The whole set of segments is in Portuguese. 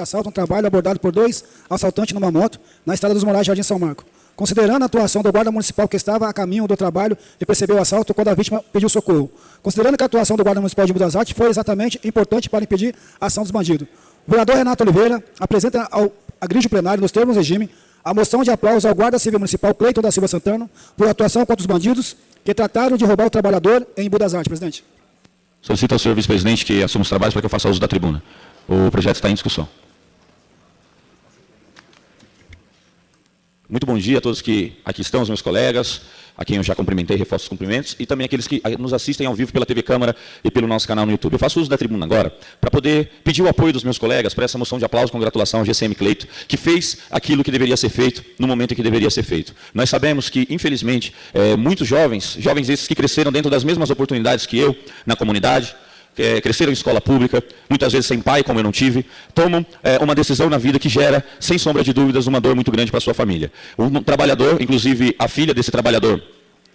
assalto, um trabalho abordado por 2 assaltantes numa moto na estrada dos Moraes, Jardim São Marco. Considerando a atuação do guarda municipal que estava a caminho do trabalho e percebeu o assalto quando a vítima pediu socorro. Considerando que a atuação do guarda municipal de Embu das Artes foi exatamente importante para impedir a ação dos bandidos. O vereador Renato Oliveira apresenta ao agride plenário, nos termos do regime, a moção de aplauso ao guarda civil municipal Cleiton da Silva Santana por atuação contra os bandidos que trataram de roubar o trabalhador em Embu das Artes. Presidente. Solicito ao senhor vice-presidente que assuma os trabalhos para que eu faça uso da tribuna. O projeto está em discussão. Muito bom dia a todos que aqui estão, os meus colegas, a quem eu já cumprimentei, reforço os cumprimentos, e também aqueles que nos assistem ao vivo pela TV Câmara e pelo nosso canal no YouTube. Eu faço uso da tribuna agora para poder pedir o apoio dos meus colegas para essa moção de aplauso e congratulação ao GCM Cleiton, que fez aquilo que deveria ser feito no momento em que deveria ser feito. Nós sabemos que, infelizmente, muitos jovens esses que cresceram dentro das mesmas oportunidades que eu, na comunidade, cresceram em escola pública, muitas vezes sem pai, como eu não tive, tomam uma decisão na vida que gera, sem sombra de dúvidas, uma dor muito grande para a sua família. Um trabalhador, inclusive a filha desse trabalhador,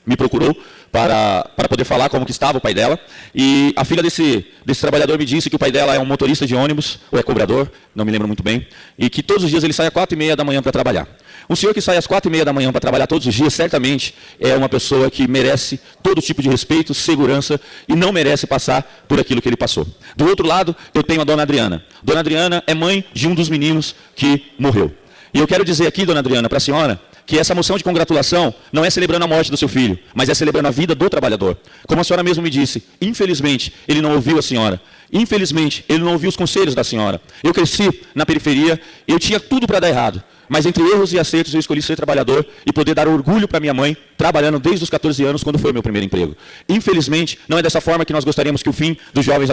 me procurou para poder falar como que estava o pai dela, e a filha desse trabalhador me disse que o pai dela é um motorista de ônibus, ou é cobrador, não me lembro muito bem, e que todos os dias ele sai às 4h30 da manhã para trabalhar. Um senhor que sai às 4h30 da manhã para trabalhar todos os dias, certamente é uma pessoa que merece todo tipo de respeito, segurança, e não merece passar por aquilo que ele passou. Do outro lado, eu tenho a dona Adriana. Dona Adriana é mãe de um dos meninos que morreu. E eu quero dizer aqui, dona Adriana, para a senhora, que essa moção de congratulação não é celebrando a morte do seu filho, mas é celebrando a vida do trabalhador. Como a senhora mesmo me disse, infelizmente, ele não ouviu a senhora. Infelizmente, ele não ouviu os conselhos da senhora. Eu cresci na periferia, eu tinha tudo para dar errado. Mas entre erros e acertos eu escolhi ser trabalhador e poder dar orgulho para minha mãe, trabalhando desde os 14 anos, quando foi meu primeiro emprego. Infelizmente, não é dessa forma que nós gostaríamos que o fim dos jovens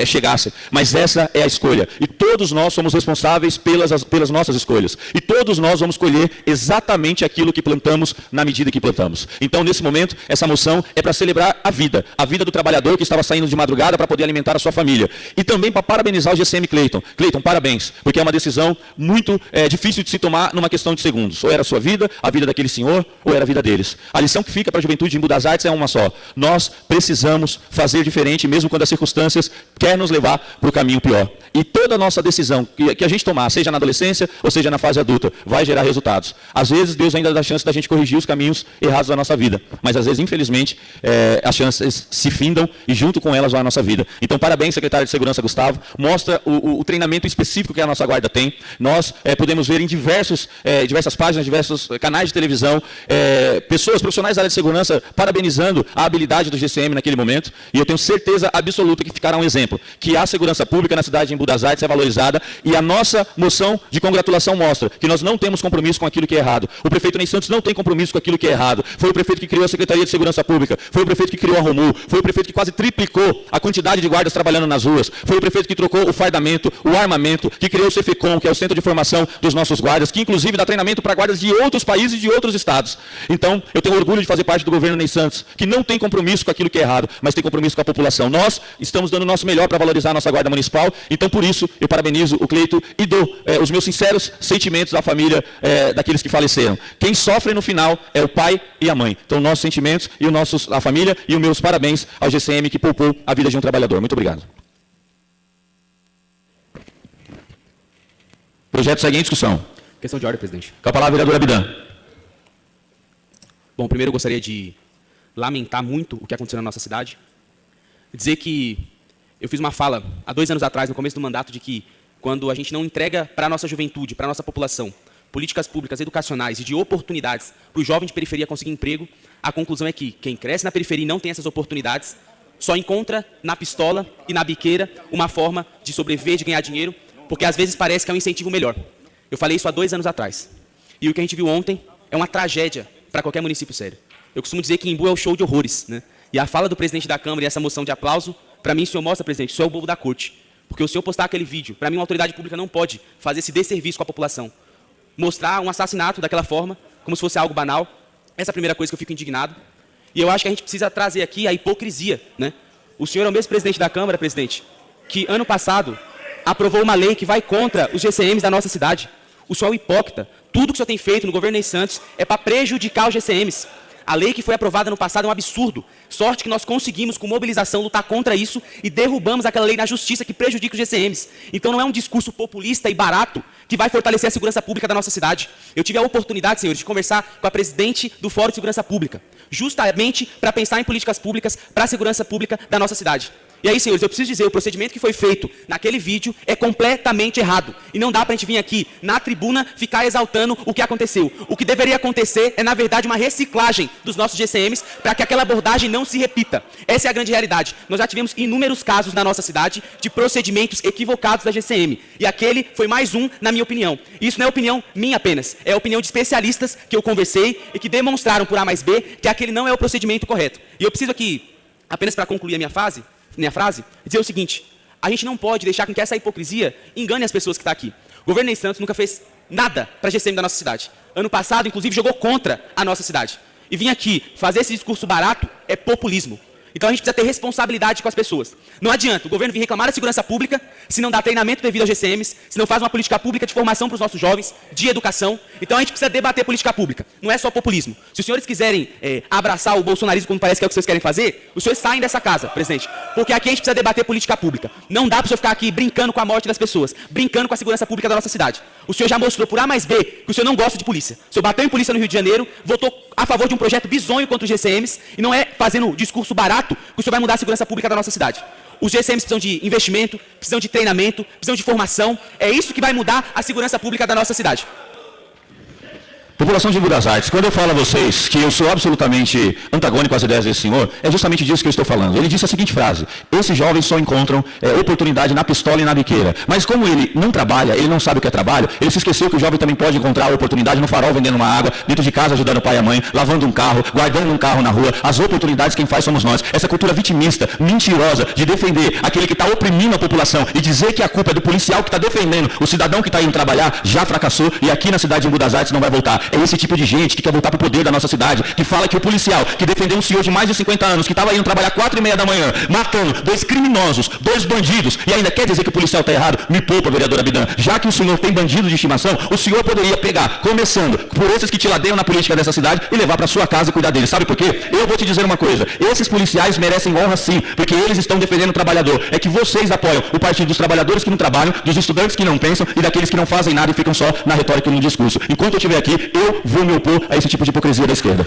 chegasse. Mas essa é a escolha. E todos nós somos responsáveis pelas nossas escolhas. E todos nós vamos colher exatamente aquilo que plantamos na medida que plantamos. Então, nesse momento, essa moção é para celebrar a vida do trabalhador que estava saindo de madrugada para poder alimentar a sua família. E também para parabenizar o GCM Cleiton. Cleiton, parabéns, porque é uma decisão muito difícil de se tomar numa questão de segundos. Ou era a sua vida, a vida daquele senhor, ou era a vida deles. A lição que fica para a juventude de Embu das Artes é uma só. Nós precisamos fazer diferente, mesmo quando as circunstâncias querem nos levar para o caminho pior. E toda a nossa decisão que a gente tomar, seja na adolescência ou seja na fase adulta, vai gerar resultados. Às vezes, Deus ainda dá chance da gente corrigir os caminhos errados da nossa vida. Mas, às vezes, infelizmente, as chances se findam e junto com elas vai a nossa vida. Então, parabéns, secretário de Segurança Gustavo. Mostra o treinamento específico que a nossa guarda tem. Nós podemos ver em diversas páginas, diversos canais de televisão, pessoas, profissionais da área de segurança, parabenizando a habilidade do GCM naquele momento. E eu tenho certeza absoluta que ficará um exemplo, que a segurança pública na cidade de Embu das Artes é valorizada e a nossa moção de congratulação mostra que nós não temos compromisso com aquilo que é errado. O prefeito Ney Santos não tem compromisso com aquilo que é errado. Foi o prefeito que criou a Secretaria de Segurança Pública, foi o prefeito que criou a Romu, foi o prefeito que quase triplicou a quantidade de guardas trabalhando nas ruas, foi o prefeito que trocou o fardamento, o armamento, que criou o CFECOM, que é o Centro de Formação dos nossos guardas, que inclusive dá treinamento para guardas de outros países e de outros estados. Então, eu tenho orgulho de fazer parte do governo Ney Santos, que não tem compromisso com aquilo que é errado, mas tem compromisso com a população. Nós estamos dando o nosso melhor para valorizar a nossa guarda municipal, então por isso eu parabenizo o Cleiton e dou os meus sinceros sentimentos à família daqueles que faleceram. Quem sofre no final é o pai e a mãe. Então, nossos sentimentos e a família e os meus parabéns ao GCM que poupou a vida de um trabalhador. Muito obrigado. Projeto segue em discussão. Questão de ordem, presidente. Com a palavra, vereador Abidan. Bom, primeiro eu gostaria de lamentar muito o que aconteceu na nossa cidade. Dizer que eu fiz uma fala há 2 anos atrás, no começo do mandato, de que quando a gente não entrega para a nossa juventude, para a nossa população, políticas públicas, educacionais e de oportunidades para o jovem de periferia conseguir emprego, a conclusão é que quem cresce na periferia e não tem essas oportunidades, só encontra na pistola e na biqueira uma forma de sobreviver, de ganhar dinheiro, porque às vezes parece que é um incentivo melhor. Eu falei isso há 2 anos atrás. E o que a gente viu ontem é uma tragédia para qualquer município sério. Eu costumo dizer que Embu é o show de horrores, né? E a fala do presidente da Câmara e essa moção de aplauso, para mim, o senhor mostra, presidente, o senhor é o bobo da corte. Porque o senhor postar aquele vídeo, para mim, uma autoridade pública não pode fazer esse desserviço com a população. Mostrar um assassinato daquela forma, como se fosse algo banal. Essa é a primeira coisa que eu fico indignado. E eu acho que a gente precisa trazer aqui a hipocrisia, né? O senhor é o mesmo presidente da Câmara, presidente, que ano passado aprovou uma lei que vai contra os GCMs da nossa cidade. O senhor é um hipócrita. Tudo que o senhor tem feito no governo Ney Santos é para prejudicar os GCMs. A lei que foi aprovada no passado é um absurdo. Sorte que nós conseguimos, com mobilização, lutar contra isso e derrubamos aquela lei na justiça que prejudica os GCMs. Então não é um discurso populista e barato que vai fortalecer a segurança pública da nossa cidade. Eu tive a oportunidade, senhores, de conversar com a presidente do Fórum de Segurança Pública, justamente para pensar em políticas públicas para a segurança pública da nossa cidade. E aí, senhores, eu preciso dizer, o procedimento que foi feito naquele vídeo é completamente errado. E não dá para a gente vir aqui, na tribuna, ficar exaltando o que aconteceu. O que deveria acontecer é, na verdade, uma reciclagem dos nossos GCMs para que aquela abordagem não se repita. Essa é a grande realidade. Nós já tivemos inúmeros casos na nossa cidade de procedimentos equivocados da GCM. E aquele foi mais um, na minha opinião. E isso não é opinião minha apenas, é a opinião de especialistas que eu conversei e que demonstraram por A mais B que aquele não é o procedimento correto. E eu preciso aqui, apenas para concluir a minha frase, dizer o seguinte: a gente não pode deixar com que essa hipocrisia engane as pessoas que estão aqui. O governo Ney Santos nunca fez nada para a GCM da nossa cidade. Ano passado, inclusive, jogou contra a nossa cidade. E vir aqui fazer esse discurso barato é populismo. Então a gente precisa ter responsabilidade com as pessoas. Não adianta o governo vir reclamar da segurança pública se não dá treinamento devido aos GCMs, se não faz uma política pública de formação para os nossos jovens, de educação. Então a gente precisa debater política pública. Não é só populismo. Se os senhores quiserem abraçar o bolsonarismo, como parece que é o que vocês querem fazer, os senhores saem dessa casa, presidente. Porque aqui a gente precisa debater política pública. Não dá para o senhor ficar aqui brincando com a morte das pessoas, brincando com a segurança pública da nossa cidade. O senhor já mostrou por A mais B que o senhor não gosta de polícia. O senhor bateu em polícia no Rio de Janeiro, votou a favor de um projeto bizonho contra os GCMs, e não é fazendo discurso barato que o senhor vai mudar a segurança pública da nossa cidade. Os GCMs precisam de investimento, precisam de treinamento, precisam de formação. É isso que vai mudar a segurança pública da nossa cidade. População de Embu das Artes, quando eu falo a vocês que eu sou absolutamente antagônico às ideias desse senhor, é justamente disso que eu estou falando. Ele disse a seguinte frase: esses jovens só encontram oportunidade na pistola e na biqueira. Mas como ele não trabalha, ele não sabe o que é trabalho, ele se esqueceu que o jovem também pode encontrar oportunidade no farol vendendo uma água, dentro de casa ajudando o pai e a mãe, lavando um carro, guardando um carro na rua. As oportunidades quem faz somos nós. Essa cultura vitimista, mentirosa, de defender aquele que está oprimindo a população e dizer que a culpa é do policial que está defendendo o cidadão que está indo trabalhar, já fracassou e aqui na cidade de Embu das Artes não vai voltar. É esse tipo de gente que quer voltar para o poder da nossa cidade, que fala que o policial que defendeu um senhor de mais de 50 anos, que estava indo trabalhar 4h30 da manhã, matando 2 criminosos, 2 bandidos, e ainda quer dizer que o policial está errado. Me poupa, vereador Abidan. Já que o senhor tem bandido de estimação, o senhor poderia pegar, começando por esses que te ladeiam na política dessa cidade, e levar para sua casa e cuidar deles. Sabe por quê? Eu vou te dizer uma coisa: esses policiais merecem honra sim, porque eles estão defendendo o trabalhador. É que vocês apoiam o partido dos trabalhadores que não trabalham, dos estudantes que não pensam e daqueles que não fazem nada e ficam só na retórica e no discurso. Enquanto eu estiver aqui, eu vou me opor a esse tipo de hipocrisia da esquerda.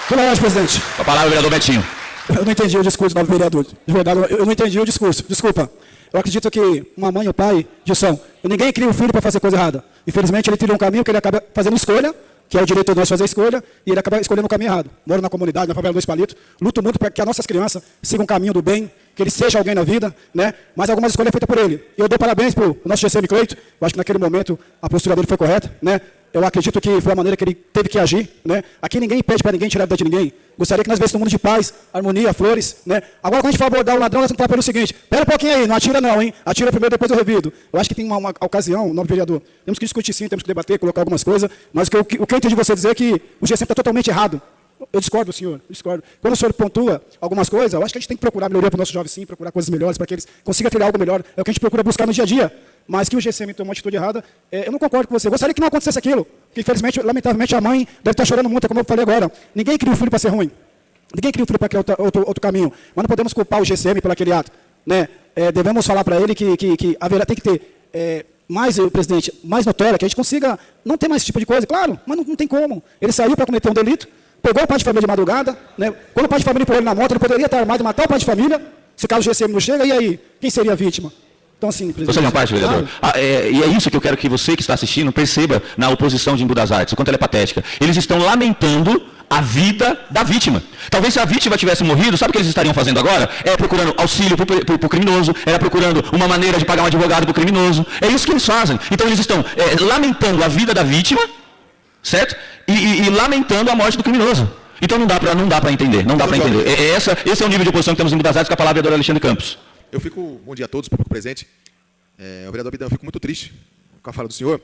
Boa noite, presidente. A palavra é o vereador Betinho. Eu não entendi o discurso do vereador. De verdade, eu não entendi o discurso. Desculpa. Eu acredito que uma mãe ou pai, Gilson, ninguém cria um filho para fazer coisa errada. Infelizmente, ele trilha um caminho que ele acaba fazendo escolha, que é o direito de nós fazer escolha, e ele acaba escolhendo o caminho errado. Moro na comunidade, na favela 2 Palitos, luto muito para que as nossas crianças sigam um caminho do bem, que ele seja alguém na vida, né? Mas algumas escolhas foram feitas por ele. Eu dou parabéns para o nosso GCM Cleito, eu acho que naquele momento a postura dele foi correta, né? Eu acredito que foi a maneira que ele teve que agir, né? Aqui ninguém pede para ninguém tirar a vida de ninguém. Gostaria que nós vêssemos um mundo de paz, harmonia, flores, né? Agora, quando a gente for abordar o ladrão, nós temos que falar pelo seguinte: pera um pouquinho aí, não atira não, hein? Atira primeiro, depois eu revido. Eu acho que tem uma ocasião, nobre vereador, temos que discutir sim, temos que debater, colocar algumas coisas, mas o que eu entendi de você dizer é que o GCM está totalmente errado. Eu discordo, senhor, eu discordo. Quando o senhor pontua algumas coisas, eu acho que a gente tem que procurar melhoria para os nossos jovens, sim, procurar coisas melhores, para que eles consigam trilhar algo melhor. É o que a gente procura buscar no dia a dia. Mas que o GCM tomou uma atitude errada, eu não concordo com você. Eu gostaria que não acontecesse aquilo. Porque, infelizmente, lamentavelmente, a mãe deve estar chorando muito, como eu falei agora. Ninguém cria um filho para ser ruim. Ninguém cria um filho para criar outro caminho. Mas não podemos culpar o GCM por aquele ato, né? Devemos falar para ele que haverá, tem que ter mais, presidente, mais notória, que a gente consiga não ter mais esse tipo de coisa. Claro, mas não tem como. Ele saiu para cometer um delito, pegou o pai de família de madrugada, né? Quando o pai de família pôs ele na moto, ele poderia estar armado e matar o pai de família. Se caso o GCM não chega, e aí? Quem seria a vítima? Então, assim, presidente. Você é uma parte, vereador. E é isso que eu quero que você que está assistindo perceba na oposição de Embu das Artes, o quanto ela é patética. Eles estão lamentando a vida da vítima. Talvez se a vítima tivesse morrido, sabe o que eles estariam fazendo agora? Procurando auxílio para o criminoso, procurando uma maneira de pagar um advogado para o criminoso. É isso que eles fazem. Então eles estão lamentando a vida da vítima, certo? E lamentando a morte do criminoso. Então não dá para entender, não dá para entender. Esse é o nível de oposição que temos em Embu das Artes, com a palavra do vereador Alexandre Campos. Bom dia a todos, público presente. O vereador Abidan, eu fico muito triste com a fala do senhor.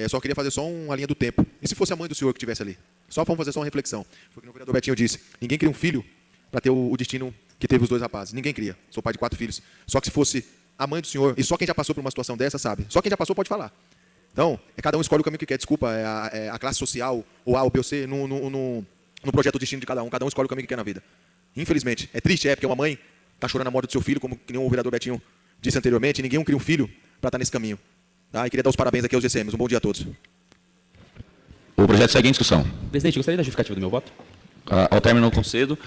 Só queria fazer só uma linha do tempo. E se fosse a mãe do senhor que estivesse ali? Só para fazer só uma reflexão. Foi o que o vereador Betinho disse. Ninguém cria um filho para ter o destino que teve os 2 rapazes. Ninguém cria. Sou pai de 4 filhos. Só que se fosse a mãe do senhor, e só quem já passou por uma situação dessa sabe. Só quem já passou pode falar. Então, cada um escolhe o caminho que quer. Desculpa, a classe social, ou A ou B ou C, no projeto do destino de cada um escolhe o caminho que quer na vida. Infelizmente, é triste, porque uma mãe está chorando a morte do seu filho, como que nem o vereador Betinho disse anteriormente, e ninguém cria um filho para estar nesse caminho. Tá? E queria dar os parabéns aqui aos GCMs. Um bom dia a todos. O projeto segue em discussão. Presidente, gostaria da justificativa do meu voto? Ao término, eu concedo.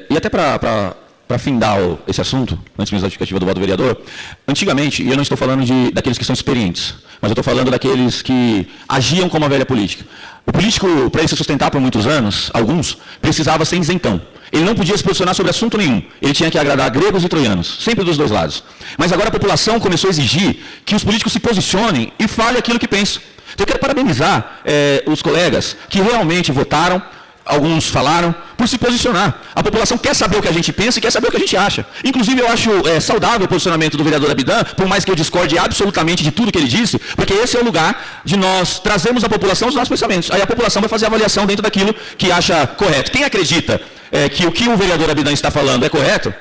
E até para findar esse assunto, antes mesmo da justificativa do voto do vereador, antigamente, e eu não estou falando daqueles que são experientes, mas eu estou falando daqueles que agiam como a velha política. O político, para ele se sustentar por muitos anos, alguns, precisava ser isentão. Ele não podia se posicionar sobre assunto nenhum. Ele tinha que agradar gregos e troianos, sempre dos dois lados. Mas agora a população começou a exigir que os políticos se posicionem e falem aquilo que pensam. Então eu quero parabenizar os colegas que realmente votaram, alguns falaram, por se posicionar. A população quer saber o que a gente pensa e quer saber o que a gente acha. Inclusive, eu acho saudável o posicionamento do vereador Abidan, por mais que eu discorde absolutamente de tudo que ele disse, porque esse é o lugar de nós trazermos à população os nossos pensamentos. Aí a população vai fazer a avaliação dentro daquilo que acha correto. Quem acredita que o que o vereador Abidan está falando é correto,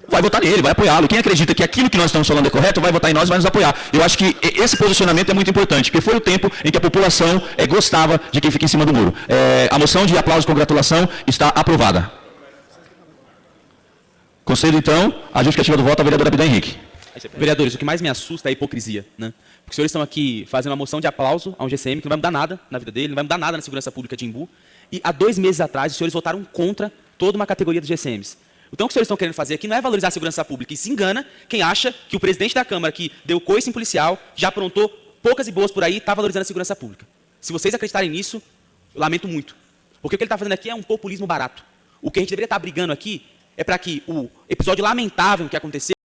vai votar nele, vai apoiá-lo. Quem acredita que aquilo que nós estamos falando é correto, vai votar em nós, vai nos apoiar. Eu acho que esse posicionamento é muito importante, porque foi o tempo em que a população gostava de quem fica em cima do muro. A moção de aplauso e congratulação está aprovada. Concedo, então, a justificativa do voto ao vereador Abidan Henrique. Vereadores, o que mais me assusta é a hipocrisia, né? Porque os senhores estão aqui fazendo uma moção de aplauso a um GCM que não vai mudar nada na vida dele, não vai mudar nada na segurança pública de Embu. E há 2 meses atrás, os senhores votaram contra toda uma categoria dos GCMs. Então, o que os senhores estão querendo fazer aqui não é valorizar a segurança pública, e se engana quem acha que o presidente da Câmara, que deu coice em policial, já aprontou poucas e boas por aí, está valorizando a segurança pública. Se vocês acreditarem nisso, eu lamento muito. Porque o que ele está fazendo aqui é um populismo barato. O que a gente deveria estar brigando aqui é para que o episódio lamentável que aconteceu